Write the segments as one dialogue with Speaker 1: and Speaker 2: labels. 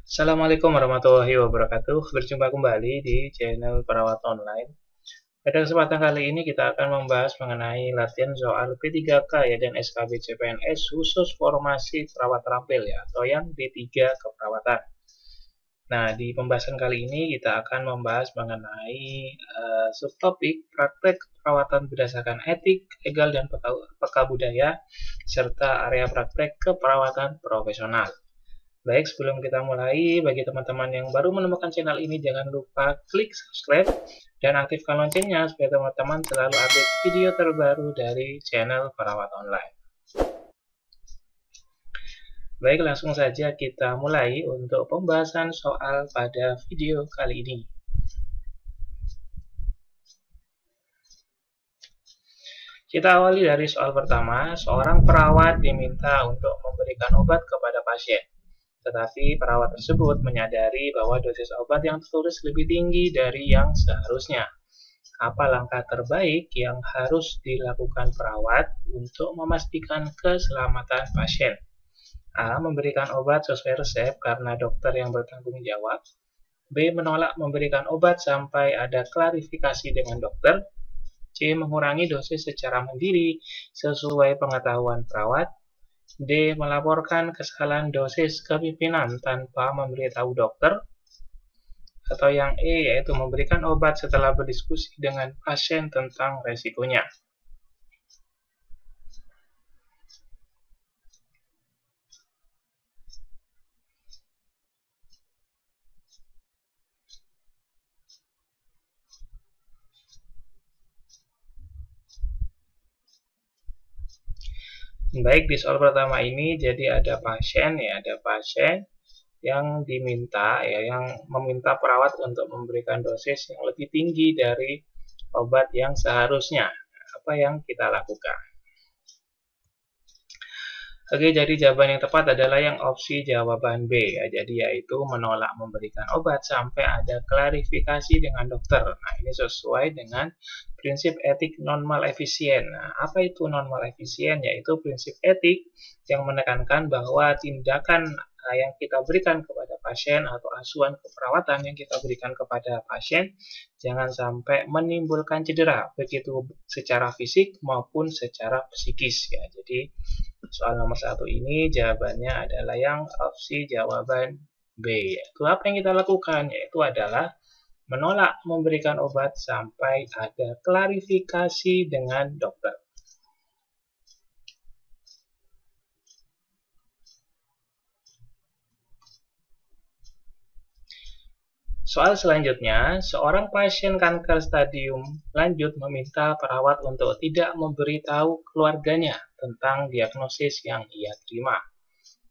Speaker 1: Assalamualaikum warahmatullahi wabarakatuh. Berjumpa kembali di channel Perawat Online. Pada kesempatan kali ini kita akan membahas mengenai latihan soal P3K ya dan SKB CPNS khusus formasi perawat terampil ya atau yang D3 keperawatan. Nah, di pembahasan kali ini kita akan membahas mengenai subtopik praktek perawatan berdasarkan etik, legal, dan peka budaya serta area praktek keperawatan profesional. Baik, sebelum kita mulai, bagi teman-teman yang baru menemukan channel ini, jangan lupa klik subscribe dan aktifkan loncengnya supaya teman-teman selalu update video terbaru dari channel Perawat Online. Baik, langsung saja kita mulai untuk pembahasan soal pada video kali ini. Kita awali dari soal pertama, seorang perawat diminta untuk memberikan obat kepada pasien. Tetapi perawat tersebut menyadari bahwa dosis obat yang tertulis lebih tinggi dari yang seharusnya. Apa langkah terbaik yang harus dilakukan perawat untuk memastikan keselamatan pasien? A. Memberikan obat sesuai resep karena dokter yang bertanggung jawab. B. Menolak memberikan obat sampai ada klarifikasi dengan dokter. C. Mengurangi dosis secara mandiri sesuai pengetahuan perawat. D. Melaporkan kesalahan dosis ke pimpinan tanpa memberitahu dokter. Atau yang E, yaitu memberikan obat setelah berdiskusi dengan pasien tentang resikonya. Baik, di soal pertama ini jadi ada pasien yang diminta yang meminta perawat untuk memberikan dosis yang lebih tinggi dari obat yang seharusnya. Apa yang kita lakukan? Oke, jadi jawaban yang tepat adalah yang opsi jawaban B ya. Jadi yaitu menolak memberikan obat sampai ada klarifikasi dengan dokter. Nah, ini sesuai dengan prinsip etik non malefisien. Nah, apa itu non malefisien? Yaitu prinsip etik yang menekankan bahwa tindakan yang kita berikan kepada pasien atau asuhan keperawatan yang kita berikan kepada pasien jangan sampai menimbulkan cedera, begitu secara fisik maupun secara psikis ya. Jadi soal nomor 1 ini jawabannya adalah yang opsi jawaban B. Yaitu apa yang kita lakukan? Yaitu adalah menolak memberikan obat sampai ada klarifikasi dengan dokter. Soal selanjutnya, seorang pasien kanker stadium lanjut meminta perawat untuk tidak memberitahu keluarganya tentang diagnosis yang ia terima.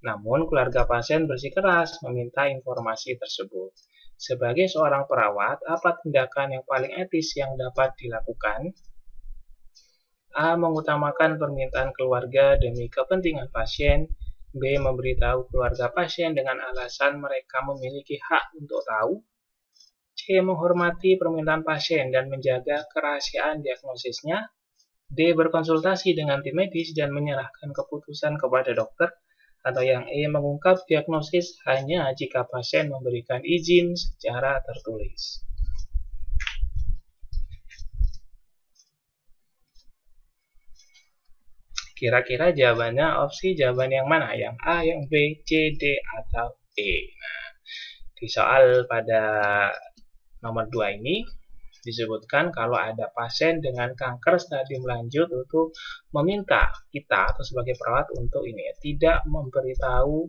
Speaker 1: Namun, keluarga pasien bersikeras meminta informasi tersebut. Sebagai seorang perawat, apa tindakan yang paling etis yang dapat dilakukan? A. Mengutamakan permintaan keluarga demi kepentingan pasien. B. Memberitahu keluarga pasien dengan alasan mereka memiliki hak untuk tahu. C. Menghormati permintaan pasien dan menjaga kerahasiaan diagnosisnya. D. Berkonsultasi dengan tim medis dan menyerahkan keputusan kepada dokter. Atau yang E. Mengungkap diagnosis hanya jika pasien memberikan izin secara tertulis. Kira-kira jawabannya opsi jawaban yang mana? Yang A, yang B, C, D, atau E? Nah, di soal pada nomor 2 ini disebutkan kalau ada pasien dengan kanker stadium lanjut untuk meminta kita atau sebagai perawat untuk ini ya, tidak memberitahu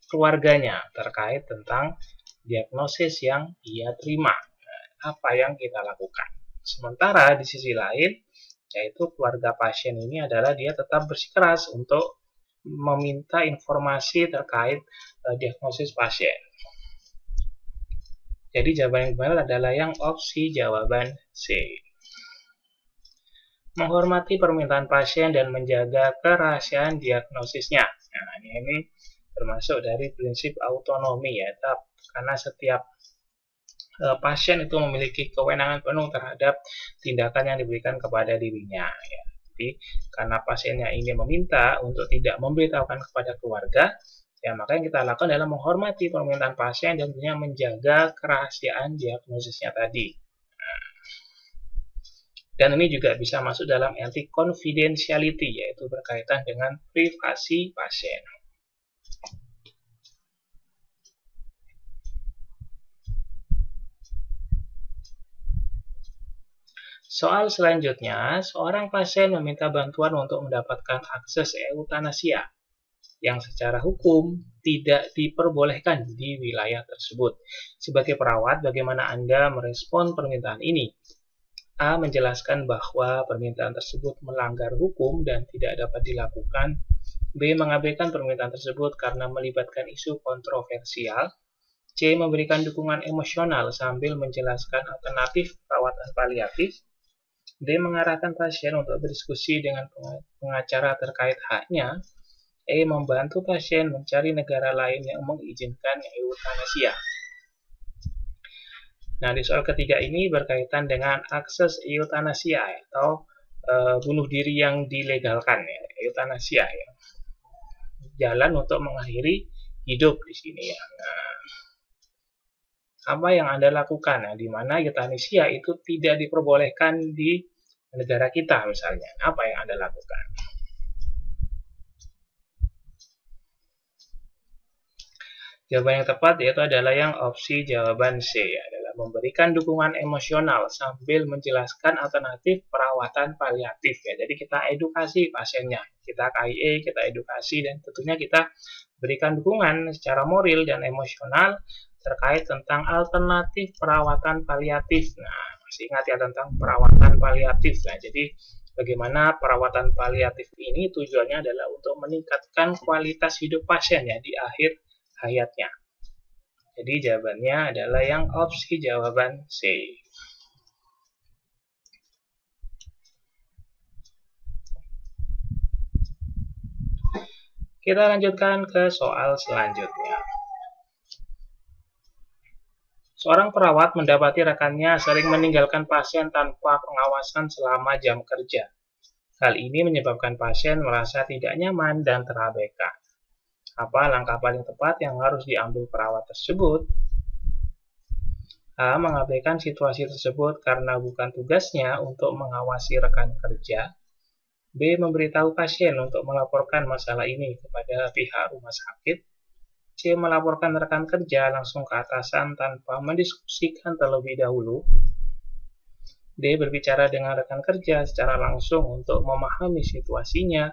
Speaker 1: keluarganya terkait tentang diagnosis yang ia terima. Nah, apa yang kita lakukan? Sementara di sisi lain, yaitu keluarga pasien ini adalah dia tetap bersikeras untuk meminta informasi terkait diagnosis pasien. Jadi jawaban yang benar adalah yang opsi jawaban C. Menghormati permintaan pasien dan menjaga kerahasiaan diagnosisnya. Nah, ini termasuk dari prinsip autonomi ya, karena setiap pasien itu memiliki kewenangan penuh terhadap tindakan yang diberikan kepada dirinya. Ya. Jadi, karena pasiennya ini meminta untuk tidak memberitahukan kepada keluarga, Ya, maka yang kita lakukan adalah menghormati permintaan pasien dan tentunya menjaga kerahasiaan diagnosisnya tadi. Dan ini juga bisa masuk dalam arti confidentiality, yaitu berkaitan dengan privasi pasien. Soal selanjutnya, seorang pasien meminta bantuan untuk mendapatkan akses eutanasia yang secara hukum tidak diperbolehkan di wilayah tersebut. Sebagai perawat, bagaimana Anda merespon permintaan ini? A. Menjelaskan bahwa permintaan tersebut melanggar hukum dan tidak dapat dilakukan. B. Mengabaikan permintaan tersebut karena melibatkan isu kontroversial. C. Memberikan dukungan emosional sambil menjelaskan alternatif perawatan paliatif. D. Mengarahkan pasien untuk berdiskusi dengan pengacara terkait haknya. E. Membantu pasien mencari negara lain yang mengizinkan eutanasia. Nah, di soal ketiga ini berkaitan dengan akses eutanasia atau bunuh diri yang dilegalkan, ya, eutanasia, ya. Jalan untuk mengakhiri hidup di sini, ya. Nah, apa yang Anda lakukan? Nah, di mana eutanasia itu tidak diperbolehkan di negara kita misalnya. Apa yang Anda lakukan? Jawaban yang tepat yaitu adalah yang opsi jawaban C, adalah memberikan dukungan emosional sambil menjelaskan alternatif perawatan paliatif, ya. Jadi kita edukasi pasiennya, kita KIE, kita edukasi, dan tentunya kita berikan dukungan secara moral dan emosional terkait tentang alternatif perawatan paliatif. Nah, masih ingat ya tentang perawatan paliatif. Nah, jadi bagaimana perawatan paliatif ini tujuannya adalah untuk meningkatkan kualitas hidup pasien, ya, di akhir hayatnya. Jadi jawabannya adalah yang opsi jawaban C. Kita lanjutkan ke soal selanjutnya. Seorang perawat mendapati rekannya sering meninggalkan pasien tanpa pengawasan selama jam kerja. Hal ini menyebabkan pasien merasa tidak nyaman dan terabaikan. Apa langkah paling tepat yang harus diambil perawat tersebut? A. Mengabaikan situasi tersebut karena bukan tugasnya untuk mengawasi rekan kerja. B. Memberitahu pasien untuk melaporkan masalah ini kepada pihak rumah sakit. C. Melaporkan rekan kerja langsung ke atasan tanpa mendiskusikan terlebih dahulu. D. Berbicara dengan rekan kerja secara langsung untuk memahami situasinya.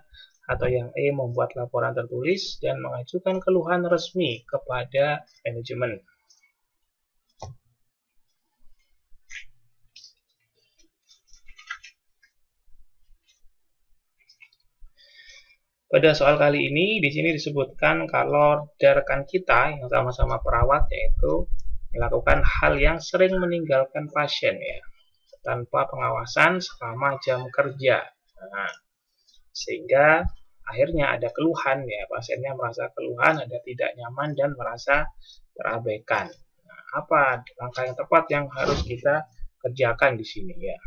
Speaker 1: Atau yang E. Membuat laporan tertulis dan mengajukan keluhan resmi kepada manajemen. Pada soal kali ini, di sini disebutkan kalau rekan kita yang sama-sama perawat yaitu melakukan hal yang sering meninggalkan pasien, ya, tanpa pengawasan selama jam kerja. Nah, sehingga akhirnya ada keluhan, ya, pasiennya merasa keluhan, ada tidak nyaman dan merasa terabaikan. Nah, apa langkah yang tepat yang harus kita kerjakan di sini, ya?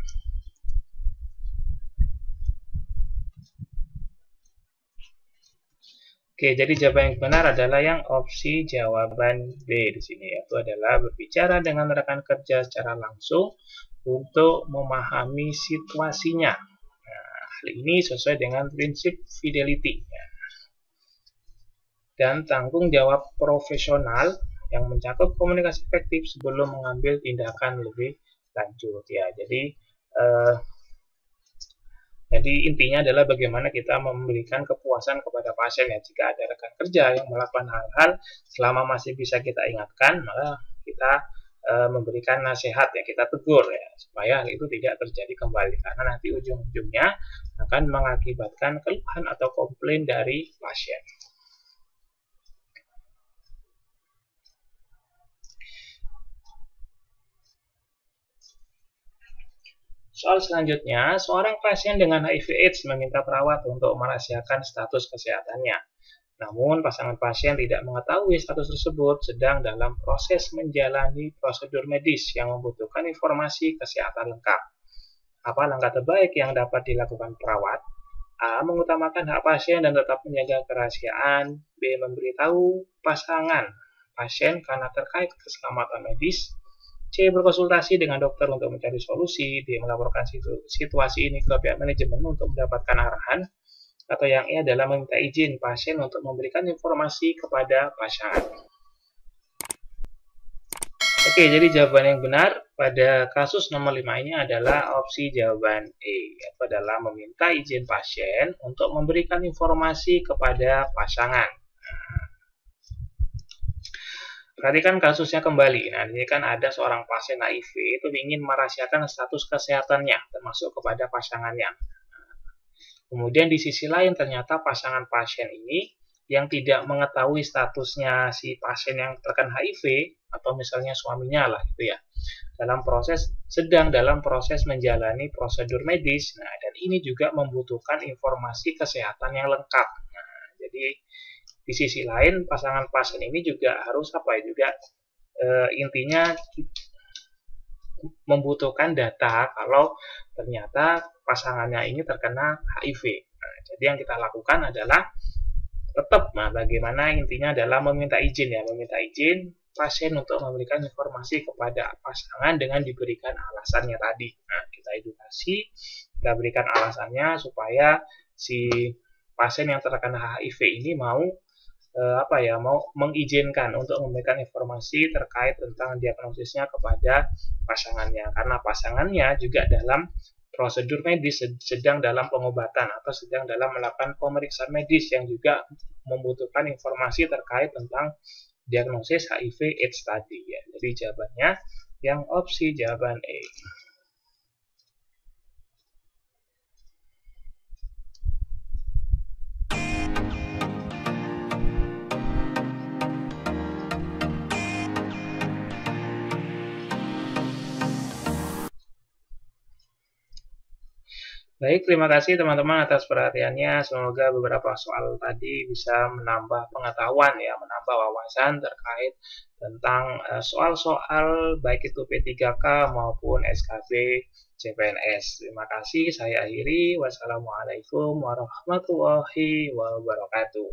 Speaker 1: Oke, jadi jawaban yang benar adalah yang opsi jawaban B di sini, yaitu adalah berbicara dengan rekan kerja secara langsung untuk memahami situasinya. Nah, hal ini sesuai dengan prinsip fidelity, ya, dan tanggung jawab profesional yang mencakup komunikasi efektif sebelum mengambil tindakan lebih lanjut, ya. Jadi intinya adalah bagaimana kita memberikan kepuasan kepada pasien, ya. Jika ada rekan kerja yang melakukan hal-hal selama masih bisa kita ingatkan, maka kita memberikan nasihat, ya, kita tegur, ya, supaya hal itu tidak terjadi kembali, karena nanti ujung-ujungnya akan mengakibatkan keluhan atau komplain dari pasien. Soal selanjutnya, seorang pasien dengan HIV/AIDS meminta perawat untuk merahasiakan status kesehatannya. Namun, pasangan pasien tidak mengetahui status tersebut sedang dalam proses menjalani prosedur medis yang membutuhkan informasi kesehatan lengkap. Apa langkah terbaik yang dapat dilakukan perawat? A. Mengutamakan hak pasien dan tetap menjaga kerahasiaan. B. Memberitahu pasangan pasien karena terkait keselamatan medis. C. Berkonsultasi dengan dokter untuk mencari solusi. D. Melaporkan situasi ini ke pihak manajemen untuk mendapatkan arahan. Atau yang E adalah meminta izin pasien untuk memberikan informasi kepada pasangan. Oke, jadi jawaban yang benar pada kasus nomor 5 ini adalah opsi jawaban E, yaitu adalah meminta izin pasien untuk memberikan informasi kepada pasangan. Perhatikan kasusnya kembali. Nah, ini kan ada seorang pasien HIV itu ingin merahasiakan status kesehatannya, termasuk kepada pasangannya. Kemudian di sisi lain ternyata pasangan pasien ini yang tidak mengetahui statusnya si pasien yang terkena HIV atau misalnya suaminya lah gitu ya, sedang dalam proses menjalani prosedur medis. Nah, dan ini juga membutuhkan informasi kesehatan yang lengkap. Nah, jadi di sisi lain pasangan pasien ini juga harus intinya membutuhkan data kalau ternyata pasangannya ini terkena HIV. Nah, jadi yang kita lakukan adalah tetap, bagaimana intinya adalah meminta izin pasien untuk memberikan informasi kepada pasangan dengan diberikan alasannya tadi. Nah, kita edukasi, kita berikan alasannya supaya si pasien yang terkena HIV ini mau mengizinkan untuk memberikan informasi terkait tentang diagnosisnya kepada pasangannya, karena pasangannya juga dalam prosedur medis, sedang dalam pengobatan atau sedang dalam melakukan pemeriksaan medis yang juga membutuhkan informasi terkait tentang diagnosis HIV/AIDS tadi ya. Jadi jawabannya yang opsi jawaban E. Baik, terima kasih teman-teman atas perhatiannya. Semoga beberapa soal tadi bisa menambah pengetahuan ya, menambah wawasan terkait tentang soal-soal baik itu P3K maupun SKB CPNS. Terima kasih, saya akhiri. Wassalamualaikum warahmatullahi wabarakatuh.